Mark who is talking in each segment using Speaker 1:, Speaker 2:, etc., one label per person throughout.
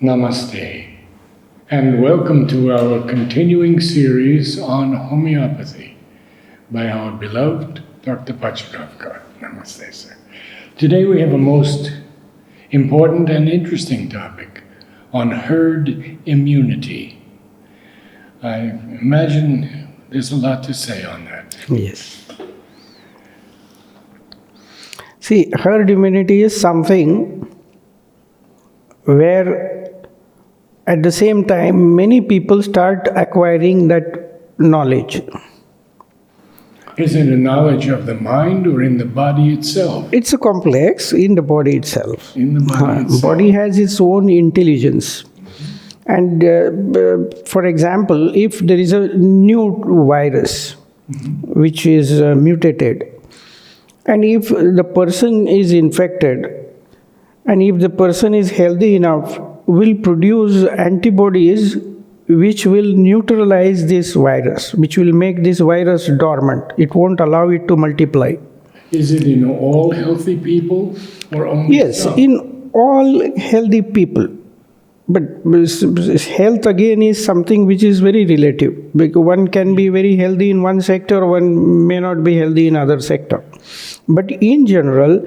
Speaker 1: Namaste, and welcome to our continuing series on homeopathy by our beloved Dr. Pachadavkar. Namaste, sir. Today we have a most important and interesting topic on herd immunity. I imagine there's a lot to say on that.
Speaker 2: Yes. See, herd immunity is something where at the same time many people start acquiring that knowledge.
Speaker 1: Is it a knowledge of the mind or in the body itself?
Speaker 2: It's a complex in the body itself.
Speaker 1: In the body itself.
Speaker 2: Body has its own intelligence. And for example, if there is a new virus which is mutated, and if the person is infected, and if the person is healthy enough, will produce antibodies which will neutralize this virus, which will make this virus dormant. It won't allow it to multiply.
Speaker 1: Is it in all healthy people or only
Speaker 2: Yes,
Speaker 1: some?
Speaker 2: in all healthy people. But health again is something which is very relative. Because one can be very healthy in one sector, one may not be healthy in other sector. But in general,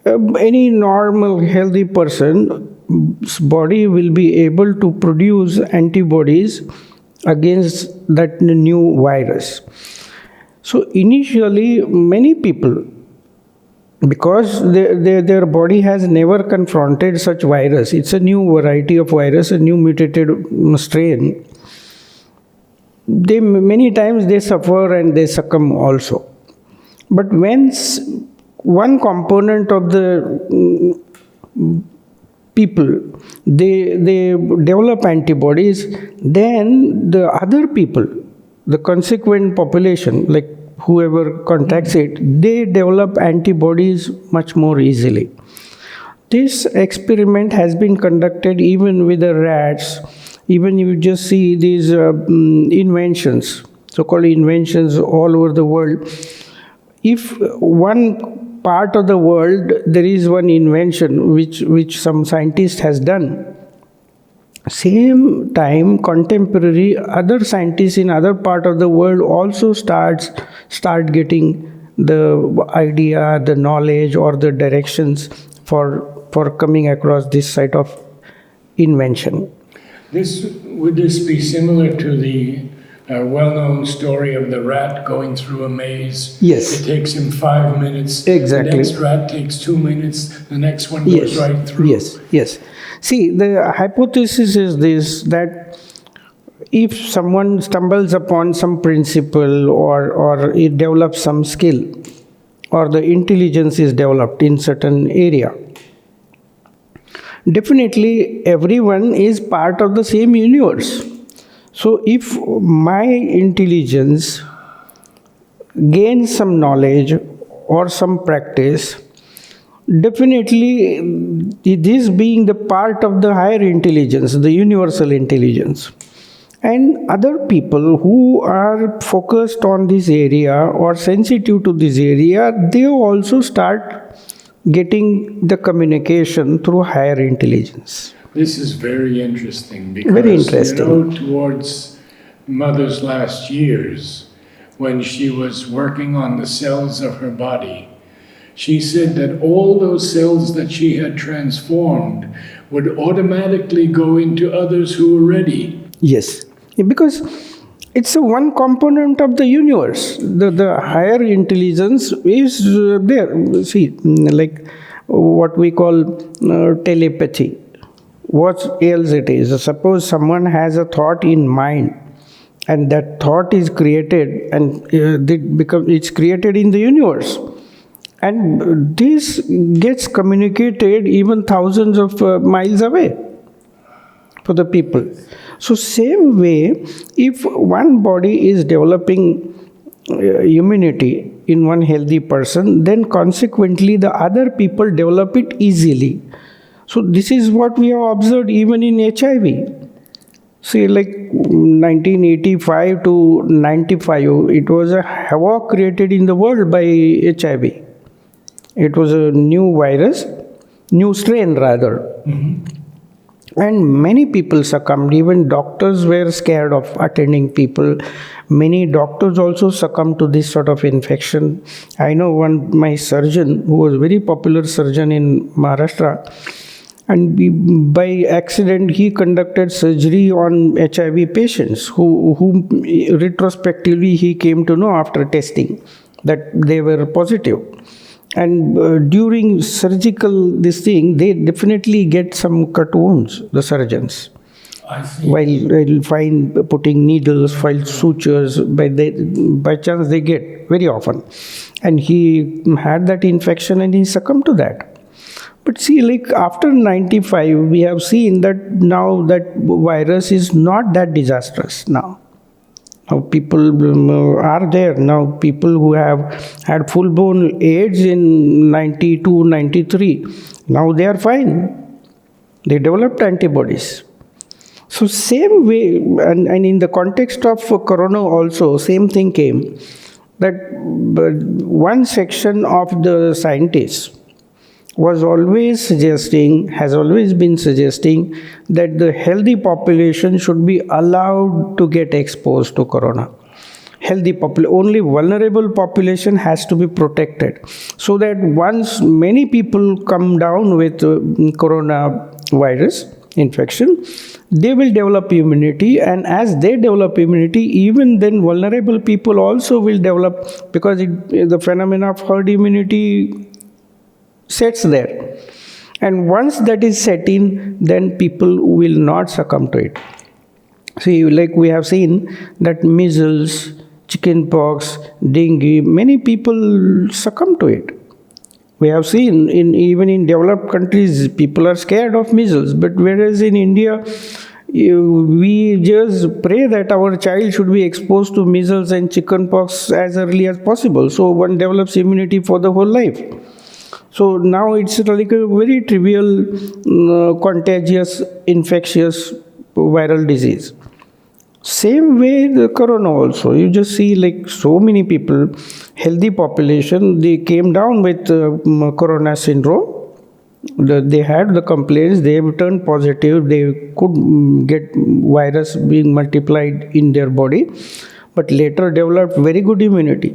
Speaker 2: any normal healthy person's body will be able to produce antibodies against that new virus. So initially, many people, because their body has never confronted such virus, it's a new variety of virus, a new mutated strain, many times they suffer and they succumb also. But when one component of the people, they develop antibodies, then the other people, the consequent population, like whoever contacts it, they develop antibodies much more easily. This experiment has been conducted even with the rats. Even you just see these inventions, so-called inventions all over the world. If one part of the world there is one invention which some scientist has done, same time contemporary other scientists in other part of the world also start getting the idea, the knowledge or the directions for coming across this site of invention.
Speaker 1: Would this be similar to the well-known story of the rat going through a maze?
Speaker 2: Yes.
Speaker 1: It takes him 5 minutes.
Speaker 2: Exactly.
Speaker 1: The next rat takes 2 minutes. The next one goes right through.
Speaker 2: Yes. See, the hypothesis is this, that if someone stumbles upon some principle or it develops some skill or the intelligence is developed in certain area, definitely everyone is part of the same universe. So if my intelligence gains some knowledge or some practice, definitely this being the part of the higher intelligence, the universal intelligence. And other people who are focused on this area or sensitive to this area, they also start getting the communication through higher intelligence.
Speaker 1: This is very interesting because,
Speaker 2: Very interesting.
Speaker 1: Towards Mother's last years, when she was working on the cells of her body, she said that all those cells that she had transformed would automatically go into others who were ready.
Speaker 2: Yes, because it's a one component of the universe. The higher intelligence is there. See, like what we call telepathy. What else it is? Suppose someone has a thought in mind, and that thought is created, and it's created in the universe. And this gets communicated even thousands of miles away for the people. So same way, if one body is developing immunity in one healthy person, then consequently the other people develop it easily. So this is what we have observed even in HIV. See, like 1985 to 95, it was a havoc created in the world by HIV. It was a new virus, new strain rather. And many people succumbed. Even doctors were scared of attending people. Many doctors also succumbed to this sort of infection. I know my surgeon, who was a very popular surgeon in Maharashtra, and by accident he conducted surgery on HIV patients whom retrospectively he came to know after testing that they were positive. And during surgical this thing, they definitely get some cut wounds, the surgeons.
Speaker 1: I see.
Speaker 2: While find putting needles, while sutures, by chance they get very often. And he had that infection and he succumbed to that. But see, like after 95, we have seen that now that virus is not that disastrous now. Now people are there. Now people who have had full-blown AIDS in 92, 93, now they are fine. They developed antibodies. So same way, and in the context of corona also, same thing came, that one section of the scientists has always been suggesting that the healthy population should be allowed to get exposed to corona. Only vulnerable population has to be protected, so that once many people come down with coronavirus infection, they will develop immunity, and as they develop immunity, even then vulnerable people also will develop, because the phenomena of herd immunity sets there. And once that is set in, then people will not succumb to it. See, like we have seen that measles, chickenpox, dengue, many people succumb to it. We have seen even in developed countries, people are scared of measles, but whereas in India, we just pray that our child should be exposed to measles and chickenpox as early as possible, so one develops immunity for the whole life. So now it's like a very trivial, contagious, infectious viral disease. Same way the corona also. You just see like so many people, healthy population, they came down with corona syndrome. They had the complaints, they turned positive, they could get virus being multiplied in their body, but later developed very good immunity,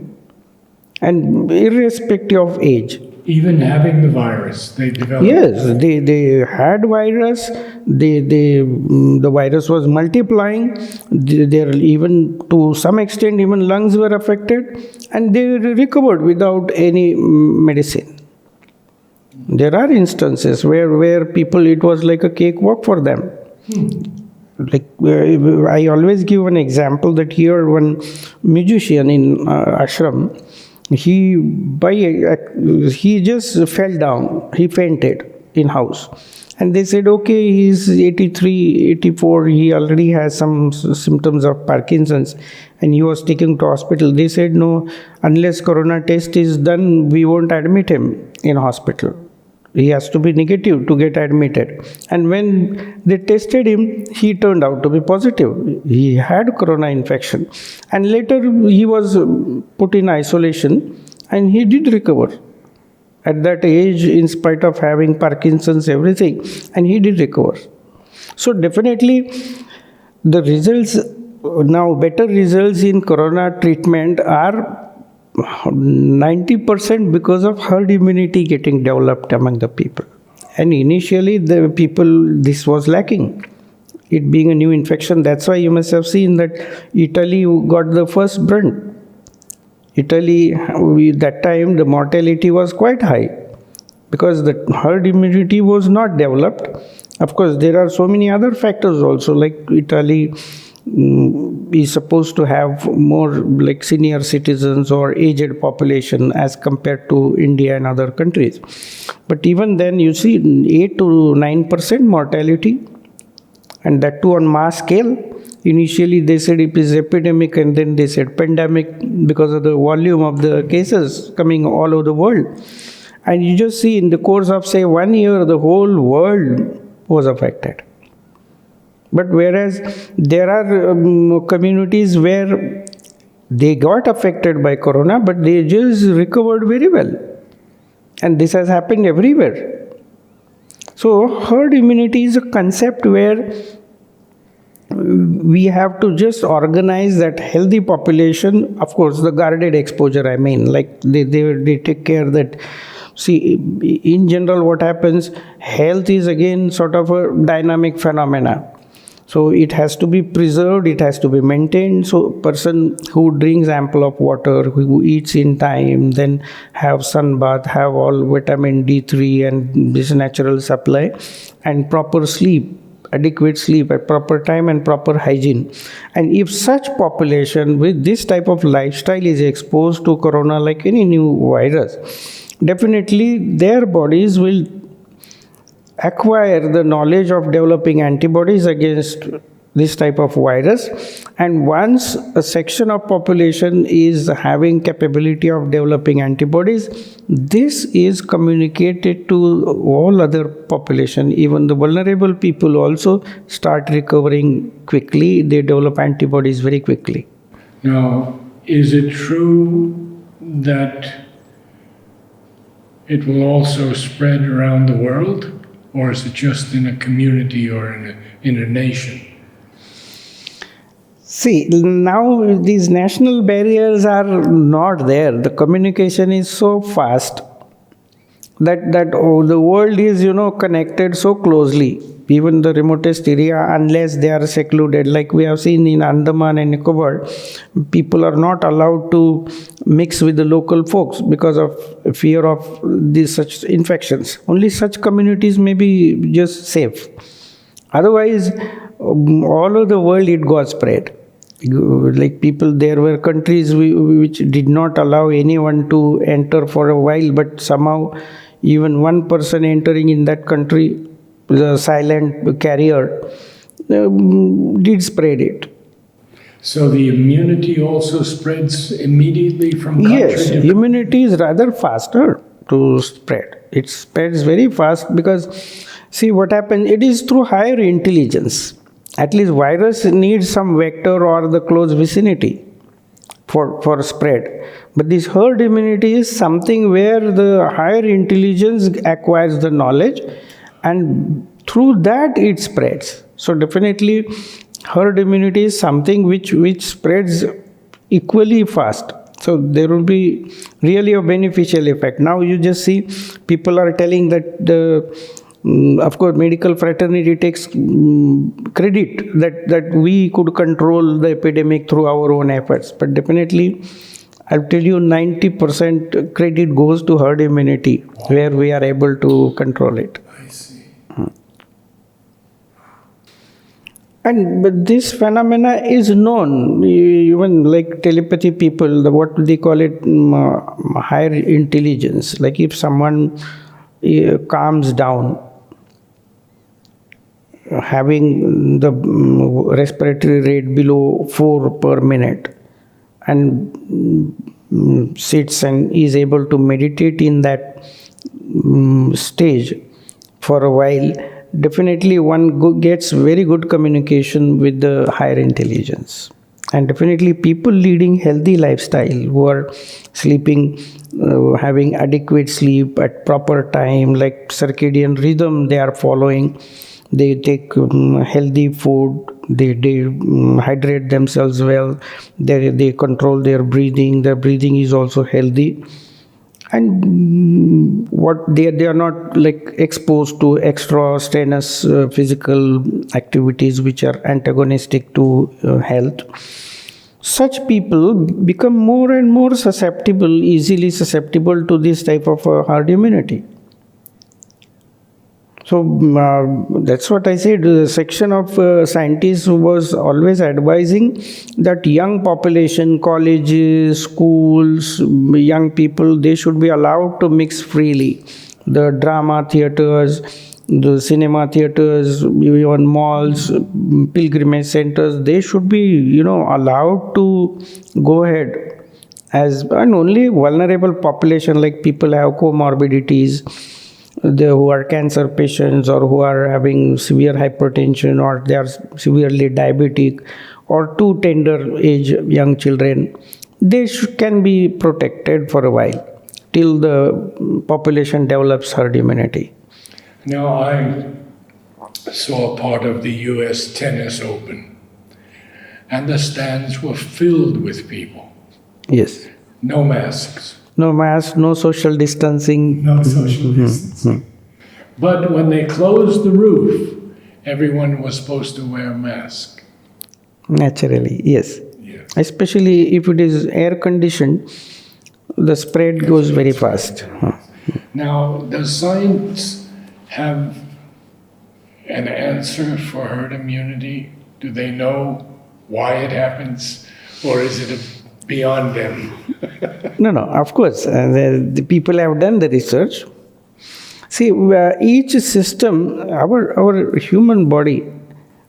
Speaker 2: and irrespective of age.
Speaker 1: Even having the virus, they developed.
Speaker 2: Yes, they had virus. The virus was multiplying. There even to some extent even lungs were affected, and they recovered without any medicine. There are instances where people, it was like a cakewalk for them. Like I always give an example that here one musician in ashram, he just fell down, he fainted in house, and they said, okay, he's 83, 84, he already has some symptoms of Parkinson's, and he was taken to hospital. They said, no, unless corona test is done, we won't admit him in hospital. He has to be negative to get admitted. And when they tested him, he turned out to be positive. He had corona infection. And later he was put in isolation and he did recover. At that age, in spite of having Parkinson's, everything, and he did recover. So definitely the results, now better results in corona treatment are 90% because of herd immunity getting developed among the people. And initially the people, this was lacking. It being a new infection, that's why you must have seen that Italy got the first brunt. Italy, that time the mortality was quite high because the herd immunity was not developed. Of course, there are so many other factors also, like Italy is supposed to have more like senior citizens or aged population as compared to India and other countries. But even then you see 8 to 9% mortality, and that too on mass scale. Initially they said it is epidemic, and then they said pandemic because of the volume of the cases coming all over the world. And you just see in the course of say 1 year, the whole world was affected. But whereas there are communities where they got affected by corona, but they just recovered very well. And this has happened everywhere. So herd immunity is a concept where we have to just organize that healthy population. Of course, the guarded exposure, I mean, like they take care that. See, in general, what happens, health is again sort of a dynamic phenomena. So it has to be preserved, it has to be maintained. So person who drinks ample of water, who eats in time, then have sun bath, have all vitamin D3 and this natural supply, and proper sleep, adequate sleep at proper time and proper hygiene. And if such population with this type of lifestyle is exposed to corona like any new virus, definitely their bodies will acquire the knowledge of developing antibodies against this type of virus. And once a section of population is having capability of developing antibodies, this is communicated to all other population. Even the vulnerable people also start recovering quickly. They develop antibodies very quickly.
Speaker 1: Now, is it true that it will also spread around the world? Or is it just in a community or in a nation?
Speaker 2: See, now these national barriers are not there. The communication is so fast that the world is connected so closely. Even the remotest area, unless they are secluded, like we have seen in Andaman and Nicobar, people are not allowed to mix with the local folks because of fear of these such infections. Only such communities may be just safe. Otherwise, all over the world it got spread. Like people, there were countries which did not allow anyone to enter for a while, but somehow even one person entering in that country, the silent carrier, did spread it.
Speaker 1: So the immunity also spreads immediately from country
Speaker 2: Yes,
Speaker 1: to
Speaker 2: immunity is rather faster to spread. It spreads very fast because, see what happens, it is through higher intelligence. At least virus needs some vector or the close vicinity for spread. But this herd immunity is something where the higher intelligence acquires the knowledge, and through that it spreads. So definitely herd immunity is something which spreads equally fast. So there will be really a beneficial effect. Now you just see people are telling that of course medical fraternity takes credit that we could control the epidemic through our own efforts. But definitely I'll tell you 90% credit goes to herd immunity, where we are able to control it.
Speaker 1: I see.
Speaker 2: But this phenomena is known, even like telepathy people, what they call it, higher intelligence. Like if someone calms down, having the respiratory rate below 4 per minute, and sits and is able to meditate in that stage for a while, definitely one gets very good communication with the higher intelligence. And definitely people leading healthy lifestyle, who are sleeping, having adequate sleep at proper time, like circadian rhythm they are following, they take healthy food, they hydrate themselves well, they control their breathing is also healthy. And what they are not like exposed to extra strenuous physical activities which are antagonistic to health. Such people become more and more easily susceptible to this type of herd immunity. So that's what I said. The section of scientists was always advising that young population, colleges, schools, young people, they should be allowed to mix freely. The drama theaters, the cinema theaters, even malls, pilgrimage centers, they should be, allowed to go ahead. And only vulnerable population, like people have comorbidities, who are cancer patients, or who are having severe hypertension, or they are severely diabetic, or too tender age young children, they can be protected for a while till the population develops herd immunity.
Speaker 1: Now, I saw part of the US Tennis Open, and the stands were filled with people.
Speaker 2: Yes.
Speaker 1: No masks,
Speaker 2: No mask, no social distancing.
Speaker 1: no social distancing. But when they closed the roof, everyone was supposed to wear a mask.
Speaker 2: Naturally, yes.
Speaker 1: Yeah.
Speaker 2: Especially if it is air conditioned, the spread goes very fast.
Speaker 1: Now, does science have an answer for herd immunity? Do they know why it happens, or is it beyond them?
Speaker 2: No, no, of course. The people have done the research. See, each system, our human body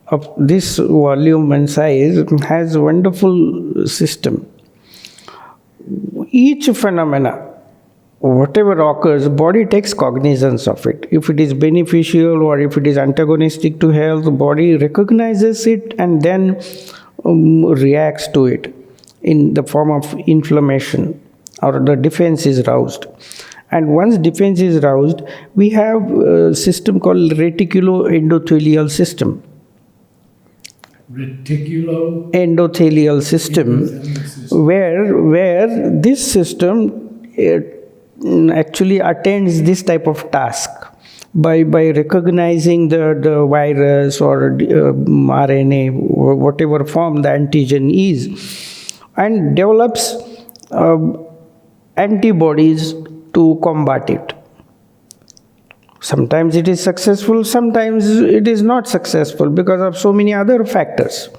Speaker 2: of this volume and size has a wonderful system. Each phenomena, whatever occurs, body takes cognizance of it. If it is beneficial or if it is antagonistic to health, the body recognizes it and then reacts to it in the form of inflammation, or the defense is roused. And once defense is roused, we have a system called reticuloendothelial system. Endothelial system, where this system actually attends this type of task by recognizing the virus or RNA, or whatever form the antigen is, and develops antibodies to combat it. Sometimes it is successful, sometimes it is not successful because of so many other factors.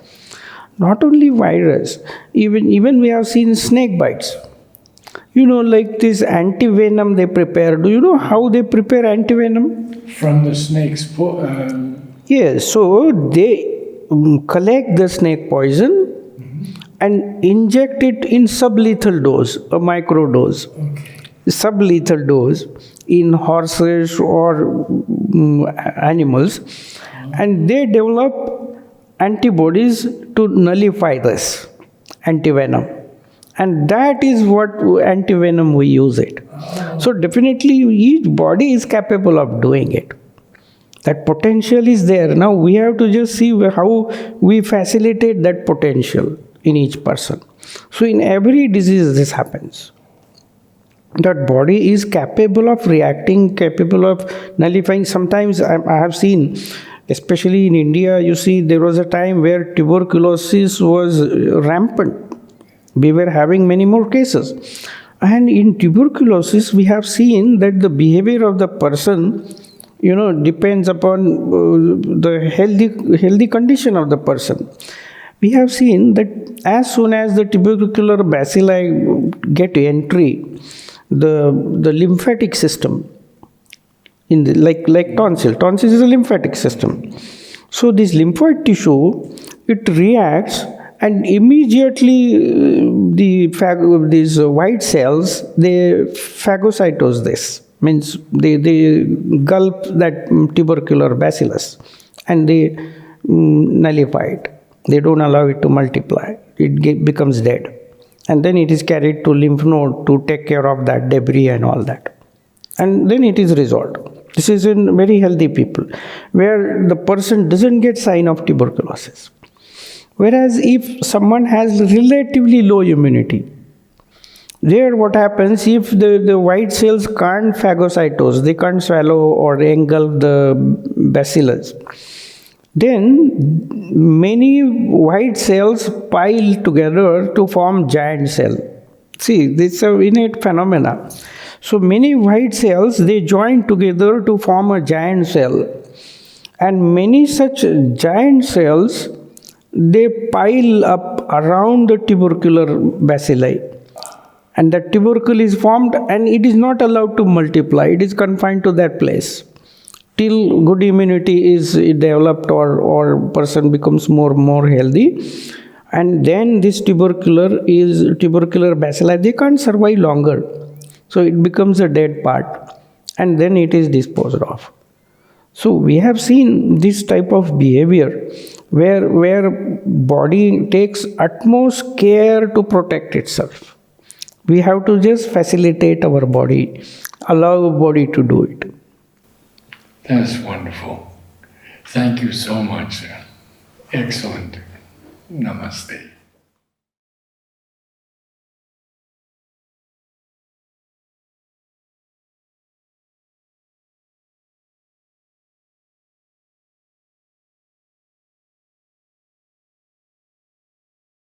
Speaker 2: Not only virus, even we have seen snake bites. Like this antivenom they prepare. Do you know how they prepare antivenom?
Speaker 1: From the snake's
Speaker 2: Yes, so they collect the snake poison and inject it in sublethal dose, a micro dose.
Speaker 1: Okay.
Speaker 2: Sublethal dose in horses or animals, and they develop antibodies to nullify this antivenom, and that is what antivenom we use it. So definitely each body is capable of doing it. That potential is there. Now we have to just see how we facilitate that potential in each person. So in every disease this happens. That body is capable of reacting, capable of nullifying. Sometimes I have seen, especially in India, you see there was a time where tuberculosis was rampant. We were having many more cases. And in tuberculosis, we have seen that the behavior of the person, depends upon the healthy condition of the person. We have seen that as soon as the tubercular bacilli get entry, the lymphatic system in the like tonsil is a lymphatic system. So this lymphoid tissue, it reacts, and immediately these white cells, they phagocytose this, means they gulp that tubercular bacillus and they nullify it. They don't allow it to multiply. It becomes dead. And then it is carried to lymph node to take care of that debris and all that. And then it is resolved. This is in very healthy people, where the person doesn't get sign of tuberculosis. Whereas if someone has relatively low immunity, there what happens, if the white cells can't phagocytose, they can't swallow or engulf the bacillus, then many white cells pile together to form giant cell. See, this is an innate phenomena. So many white cells, they join together to form a giant cell. And many such giant cells, they pile up around the tubercular bacilli. And the tubercle is formed and it is not allowed to multiply. It is confined to that place till good immunity is developed or person becomes more healthy. And then this tubercular bacilli, they can't survive longer. So it becomes a dead part and then it is disposed of. So we have seen this type of behavior where body takes utmost care to protect itself. We have to just facilitate our body, allow our body to do it.
Speaker 1: That's wonderful. Thank you so much, sir. Excellent. Namaste.